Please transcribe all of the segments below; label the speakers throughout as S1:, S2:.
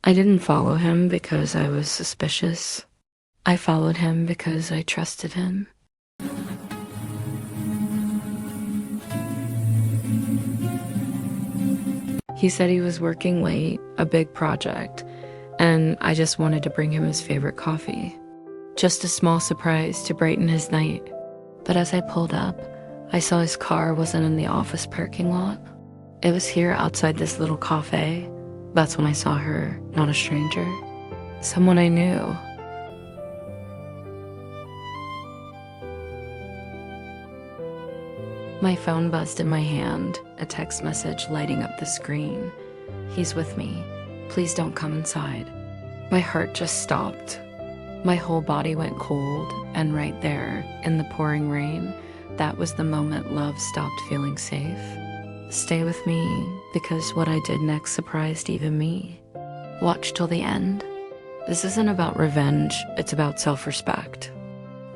S1: I didn't follow him because I was suspicious. I followed him because I trusted him. He said he was working late, a big project, and I just wanted to bring him his favorite coffee. Just a small surprise to brighten his night. But as I pulled up, I saw his car wasn't in the office parking lot. It was here outside this little cafe. That's when I saw her, not a stranger. Someone I knew. My phone buzzed in my hand, a text message lighting up the screen. "He's with me. Please don't come inside." My heart just stopped. My whole body went cold, and right there, in the pouring rain, that was the moment love stopped feeling safe. Stay with me, because what I did next surprised even me. Watch till the end. This isn't about revenge, it's about self-respect.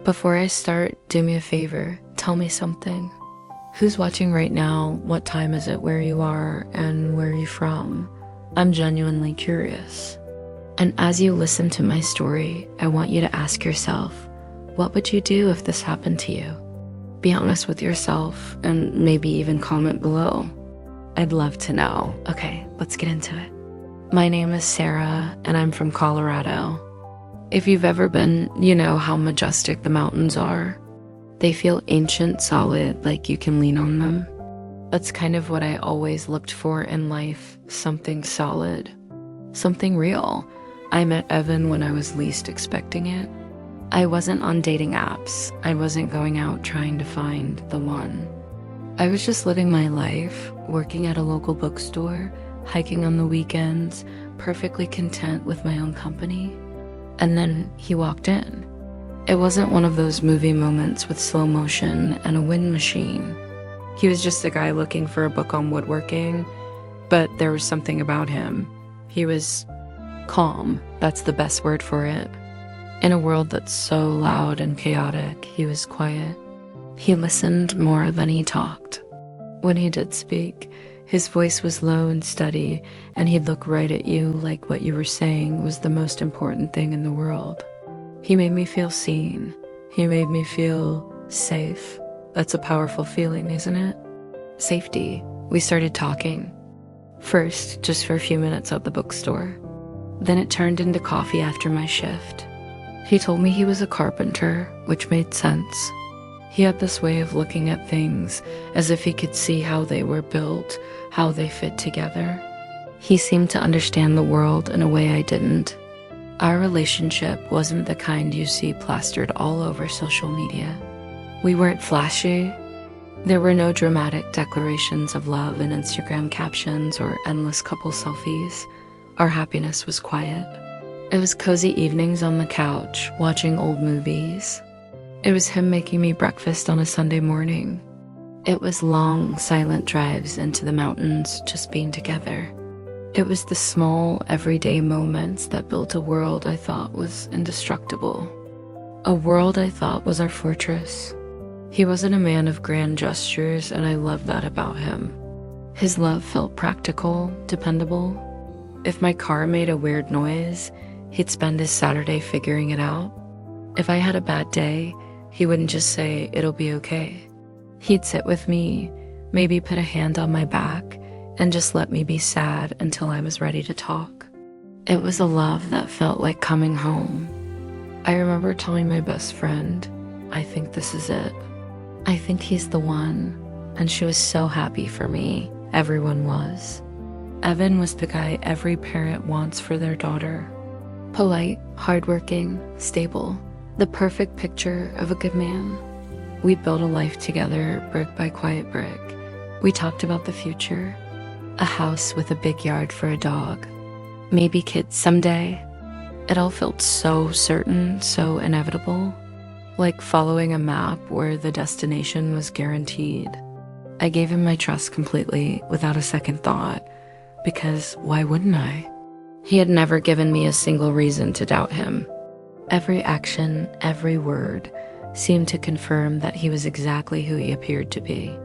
S1: Before I start, do me a favor, tell me something. Who's watching right now? What time is it? Where you are? And where are you from? I'm genuinely curious. And as you listen to my story, I want you to ask yourself, what would you do if this happened to you? Be honest with yourself and maybe even comment below. I'd love to know. Okay, let's get into it. My name is Sarah and I'm from Colorado. If you've ever been, you know how majestic the mountains are. They feel ancient, solid, like you can lean on them. That's kind of what I always looked for in life, something solid, something real. I met Evan when I was least expecting it. I wasn't on dating apps. I wasn't going out trying to find the one. I was just living my life, working at a local bookstore, hiking on the weekends, perfectly content with my own company. And then he walked in. It wasn't one of those movie moments with slow motion and a wind machine. He was just a guy looking for a book on woodworking, but there was something about him. He was calm, that's the best word for it. In a world that's so loud and chaotic, he was quiet. He listened more than he talked. When he did speak, his voice was low and steady, and he'd look right at you like what you were saying was the most important thing in the world. He made me feel seen. He made me feel safe. That's a powerful feeling, isn't it? Safety. We started talking. First, just for a few minutes at the bookstore. Then it turned into coffee after my shift. He told me he was a carpenter, which made sense. He had this way of looking at things as if he could see how they were built, how they fit together. He seemed to understand the world in a way I didn't. Our relationship wasn't the kind you see plastered all over social media. We weren't flashy. There were no dramatic declarations of love in Instagram captions or endless couple selfies. Our happiness was quiet. It was cozy evenings on the couch, watching old movies. It was him making me breakfast on a Sunday morning. It was long, silent drives into the mountains, just being together. It was the small, everyday moments that built a world I thought was indestructible. A world I thought was our fortress. He wasn't a man of grand gestures, and I loved that about him. His love felt practical, dependable. If my car made a weird noise, he'd spend his Saturday figuring it out. If I had a bad day, he wouldn't just say, "It'll be okay." He'd sit with me, maybe put a hand on my back, and just let me be sad until I was ready to talk. It was a love that felt like coming home. I remember telling my best friend, "I think this is it. I think he's the one." And she was so happy for me. Everyone was. Evan was the guy every parent wants for their daughter. Polite, hardworking, stable. The perfect picture of a good man. We built a life together, brick by quiet brick. We talked about the future. A house with a big yard for a dog. Maybe kids someday. It all felt so certain, so inevitable. Like following a map where the destination was guaranteed. I gave him my trust completely, without a second thought. Because why wouldn't I? He had never given me a single reason to doubt him. Every action, every word, seemed to confirm that he was exactly who he appeared to be.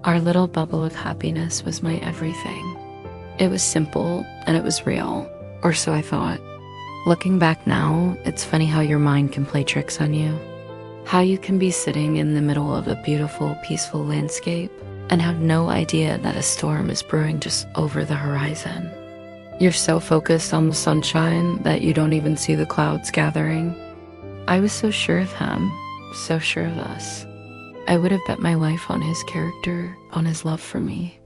S1: Our little bubble of happiness was my everything. It was simple and it was real. Or so I thought. Looking back now, it's funny how your mind can play tricks on you. How you can be sitting in the middle of a beautiful, peaceful landscape and have no idea that a storm is brewing just over the horizon. You're so focused on the sunshine that you don't even see the clouds gathering. I was so sure of him, so sure of us. I would have bet my life on his character, on his love for me.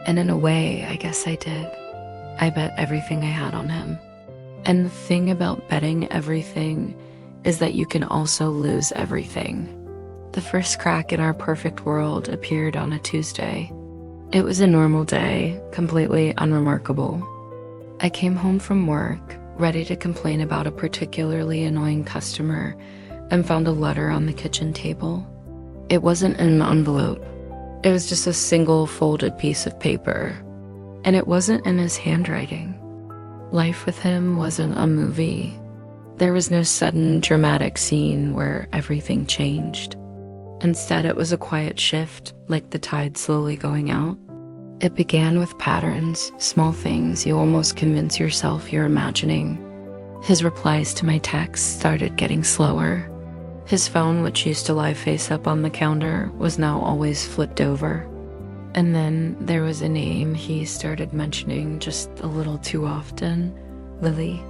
S1: And in a way, I guess I did. I bet everything I had on him. And the thing about betting everything is that you can also lose everything. The first crack in our perfect world appeared on a Tuesday. It was a normal day, completely unremarkable. I came home from work, ready to complain about a particularly annoying customer, and found a letter on the kitchen table. It wasn't in an envelope. It was just a single folded piece of paper. And it wasn't in his handwriting. Life with him wasn't a movie. There was no sudden dramatic scene where everything changed. Instead, it was a quiet shift, like the tide slowly going out. It began with patterns, small things you almost convince yourself you're imagining. His replies to my texts started getting slower. His phone, which used to lie face up on the counter, was now always flipped over. And then there was a name he started mentioning just a little too often, Lily.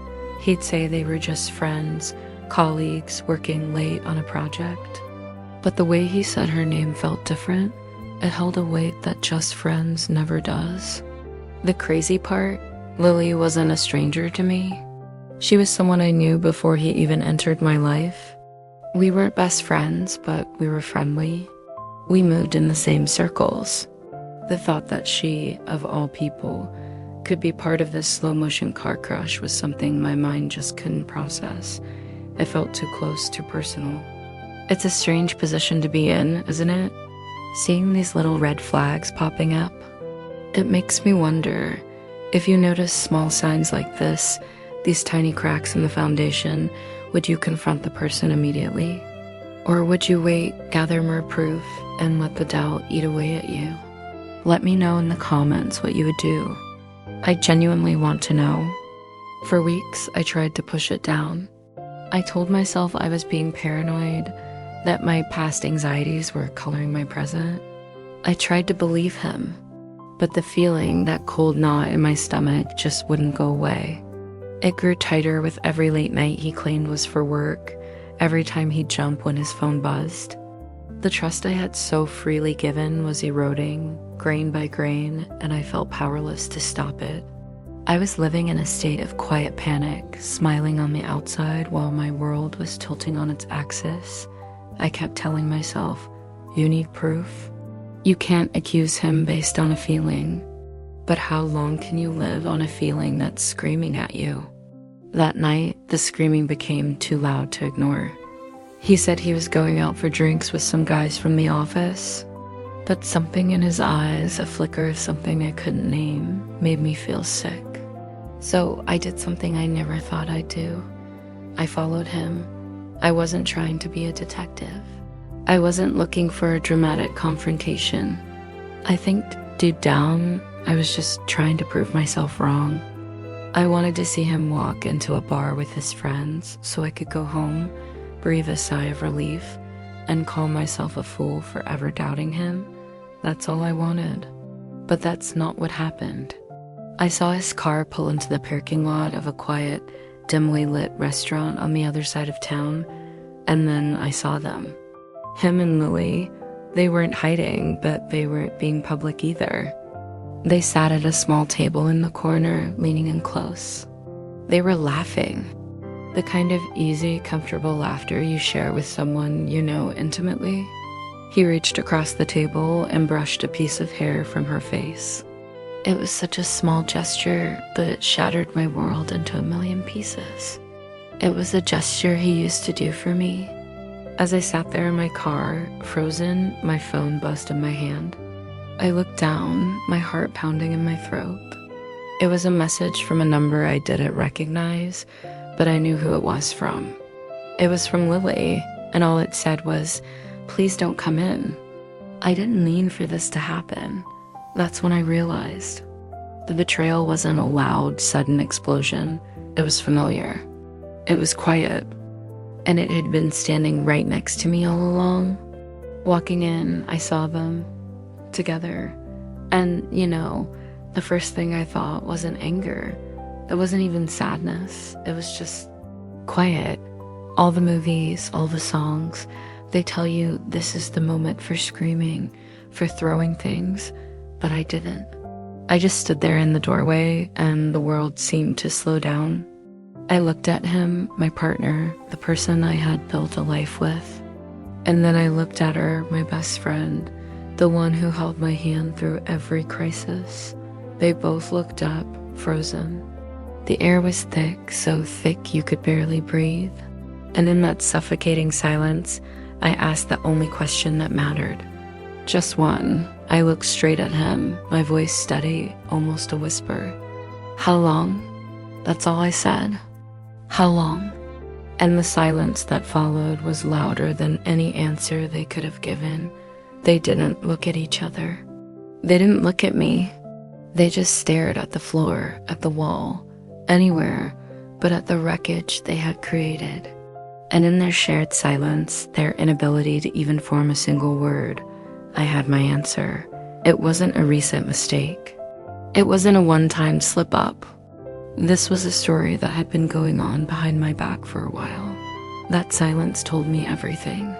S1: He'd say they were just friends, colleagues working late on a project. But the way he said her name felt different. It held a weight that just friends never does. The crazy part, Lily wasn't a stranger to me. She was someone I knew before he even entered my life. We weren't best friends, but we were friendly. We moved in the same circles. The thought that she, of all people, could be part of this slow-motion car crush was something my mind just couldn't process. It felt too close, too personal. It's a strange position to be in, isn't it? Seeing these little red flags popping up. It makes me wonder, if you notice small signs like this, these tiny cracks in the foundation, would you confront the person immediately? Or would you wait, gather more proof, and let the doubt eat away at you? Let me know in the comments what you would do. I genuinely want to know. For weeks, I tried to push it down. I told myself I was being paranoid, that my past anxieties were coloring my present. I tried to believe him, but the feeling, that cold knot in my stomach, just wouldn't go away. It grew tighter with every late night he claimed was for work, every time he'd jump when his phone buzzed. The trust I had so freely given was eroding, grain by grain, and I felt powerless to stop it. I was living in a state of quiet panic, smiling on the outside while my world was tilting on its axis. I kept telling myself, you need proof. You can't accuse him based on a feeling. But how long can you live on a feeling that's screaming at you? That night, the screaming became too loud to ignore. He said he was going out for drinks with some guys from the office. But something in his eyes, a flicker of something I couldn't name, made me feel sick. So I did something I never thought I'd do. I followed him. I wasn't trying to be a detective. I wasn't looking for a dramatic confrontation. I think deep down, I was just trying to prove myself wrong. I wanted to see him walk into a bar with his friends so I could go home, breathe a sigh of relief, and call myself a fool for ever doubting him. That's all I wanted. But that's not what happened. I saw his car pull into the parking lot of a quiet, dimly lit restaurant on the other side of town, and then I saw them. Him and Lily, they weren't hiding, but they weren't being public either. They sat at a small table in the corner, leaning in close. They were laughing, the kind of easy, comfortable laughter you share with someone you know intimately. He reached across the table and brushed a piece of hair from her face. It was such a small gesture, but it shattered my world into a million pieces. It was a gesture he used to do for me. As I sat there in my car, frozen, my phone buzzed in my hand. I looked down, my heart pounding in my throat. It was a message from a number I didn't recognize, but I knew who it was from. It was from Lily, and all it said was, "Please don't come in." I didn't mean for this to happen. That's when I realized. The betrayal wasn't a loud, sudden explosion. It was familiar. It was quiet. And it had been standing right next to me all along. Walking in, I saw them together. And, the first thing I thought wasn't anger. It wasn't even sadness. It was just quiet. All the movies, all the songs, they tell you this is the moment for screaming, for throwing things, but I didn't. I just stood there in the doorway and the world seemed to slow down. I looked at him, my partner, the person I had built a life with. And then I looked at her, my best friend, the one who held my hand through every crisis. They both looked up, frozen. The air was thick, so thick you could barely breathe. And in that suffocating silence, I asked the only question that mattered. Just one. I looked straight at him, my voice steady, almost a whisper. How long? That's all I said. How long? And the silence that followed was louder than any answer they could have given. They didn't look at each other. They didn't look at me. They just stared at the floor, at the wall, anywhere but at the wreckage they had created. And in their shared silence, their inability to even form a single word, I had my answer. It wasn't a recent mistake. It wasn't a one-time slip-up. This was a story that had been going on behind my back for a while. That silence told me everything.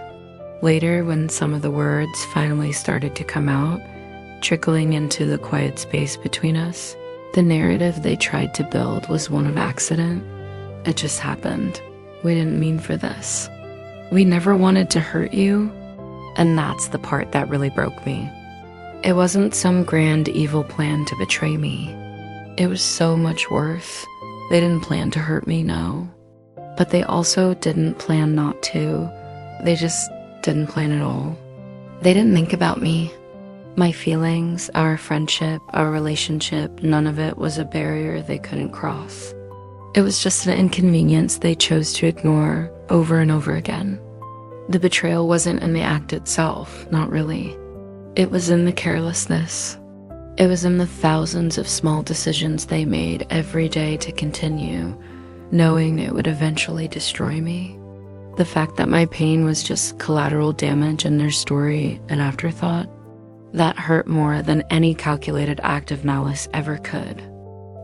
S1: Later, when some of the words finally started to come out, trickling into the quiet space between us, the narrative they tried to build was one of accident. It just happened. We didn't mean for this. We never wanted to hurt you, and that's the part that really broke me. It wasn't some grand evil plan to betray me. It was so much worse. They didn't plan to hurt me, no. But they also didn't plan not to. They just didn't plan at all. They didn't think about me. My feelings, our friendship, our relationship, none of it was a barrier they couldn't cross. It was just an inconvenience they chose to ignore over and over again. The betrayal wasn't in the act itself, not really. It was in the carelessness. It was in the thousands of small decisions they made every day to continue, knowing it would eventually destroy me. The fact that my pain was just collateral damage and their story an afterthought, that hurt more than any calculated act of malice ever could.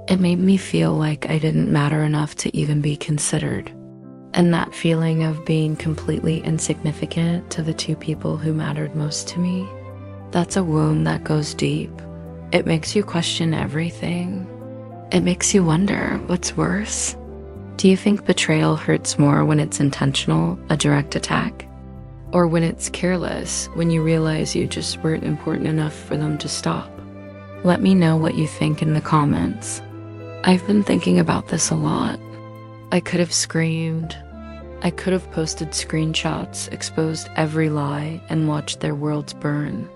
S1: It made me feel like I didn't matter enough to even be considered. And that feeling of being completely insignificant to the two people who mattered most to me, that's a wound that goes deep. It makes you question everything. It makes you wonder, what's worse? Do you think betrayal hurts more when it's intentional, a direct attack? Or when it's careless, when you realize you just weren't important enough for them to stop? Let me know what you think in the comments. I've been thinking about this a lot. I could have screamed. I could have posted screenshots, exposed every lie, and watched their worlds burn.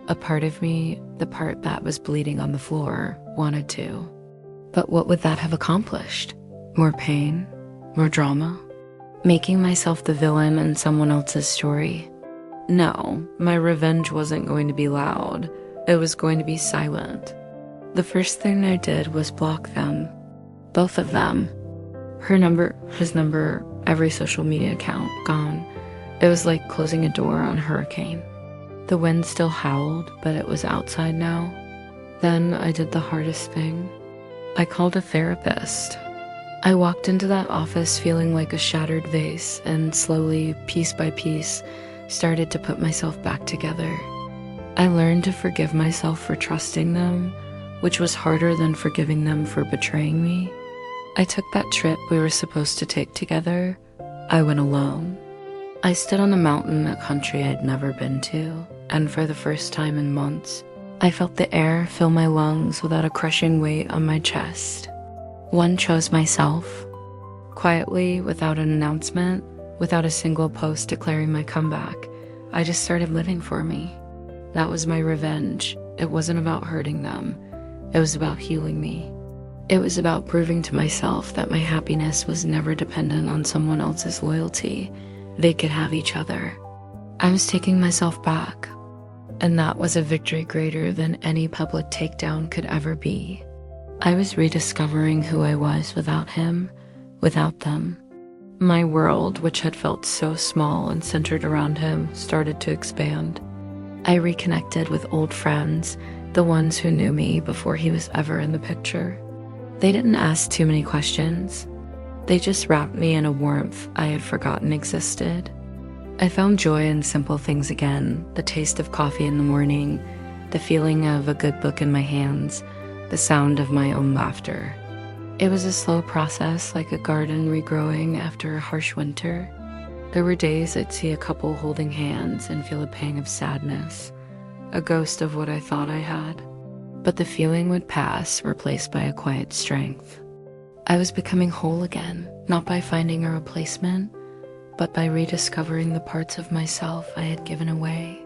S1: A part of me, the part that was bleeding on the floor, wanted to. But what would that have accomplished? More pain? More drama? Making myself the villain in someone else's story? No, my revenge wasn't going to be loud. It was going to be silent. The first thing I did was block them. Both of them. Her number, his number, every social media account, gone. It was like closing a door on a hurricane. The wind still howled, but it was outside now. Then I did the hardest thing. I called a therapist. I walked into that office feeling like a shattered vase and slowly, piece by piece, started to put myself back together. I learned to forgive myself for trusting them, which was harder than forgiving them for betraying me. I took that trip we were supposed to take together. I went alone. I stood on a mountain, a country I'd never been to, and for the first time in months, I felt the air fill my lungs without a crushing weight on my chest. One chose myself. Quietly, without an announcement, without a single post declaring my comeback, I just started living for me. That was my revenge. It wasn't about hurting them. It was about healing me. It was about proving to myself that my happiness was never dependent on someone else's loyalty. They could have each other. I was taking myself back, and that was a victory greater than any public takedown could ever be. I was rediscovering who I was without him, without them. My world, which had felt so small and centered around him, started to expand. I reconnected with old friends, the ones who knew me before he was ever in the picture. They didn't ask too many questions. They just wrapped me in a warmth I had forgotten existed. I found joy in simple things again, the taste of coffee in the morning, the feeling of a good book in my hands, the sound of my own laughter. It was a slow process, like a garden regrowing after a harsh winter. There were days I'd see a couple holding hands and feel a pang of sadness, a ghost of what I thought I had. But the feeling would pass, replaced by a quiet strength. I was becoming whole again, not by finding a replacement, but by rediscovering the parts of myself I had given away.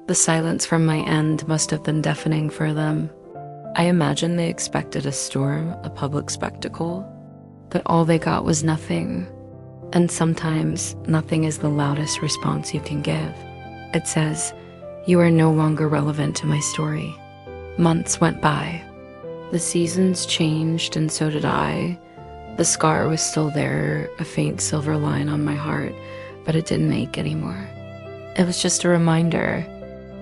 S1: The silence from my end must have been deafening for them. I imagine they expected a storm, a public spectacle, but all they got was nothing. And sometimes nothing is the loudest response you can give. It says, "You are no longer relevant to my story." Months went by. The seasons changed, and so did I. The scar was still there, a faint silver line on my heart, but it didn't ache anymore. It was just a reminder.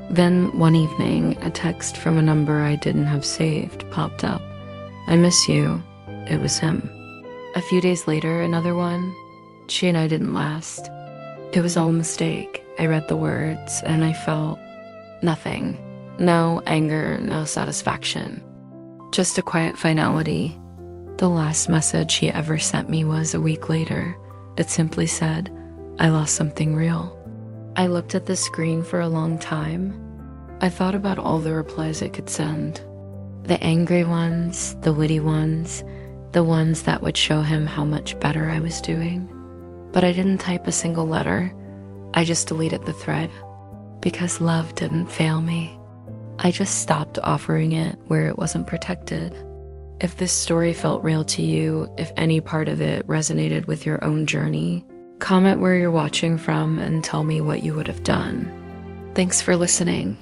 S1: Then one evening, a text from a number I didn't have saved popped up. "I miss you." It was him. A few days later, another one. She and I didn't last. It was all a mistake. I read the words, and I felt nothing. No anger, no satisfaction. Just a quiet finality. The last message he ever sent me was a week later. It simply said, "I lost something real." I looked at the screen for a long time. I thought about all the replies I could send. The angry ones, the witty ones, the ones that would show him how much better I was doing. But I didn't type a single letter. I just deleted the thread. Because love didn't fail me. I just stopped offering it where it wasn't protected. If this story felt real to you, if any part of it resonated with your own journey, comment where you're watching from and tell me what you would have done. Thanks for listening.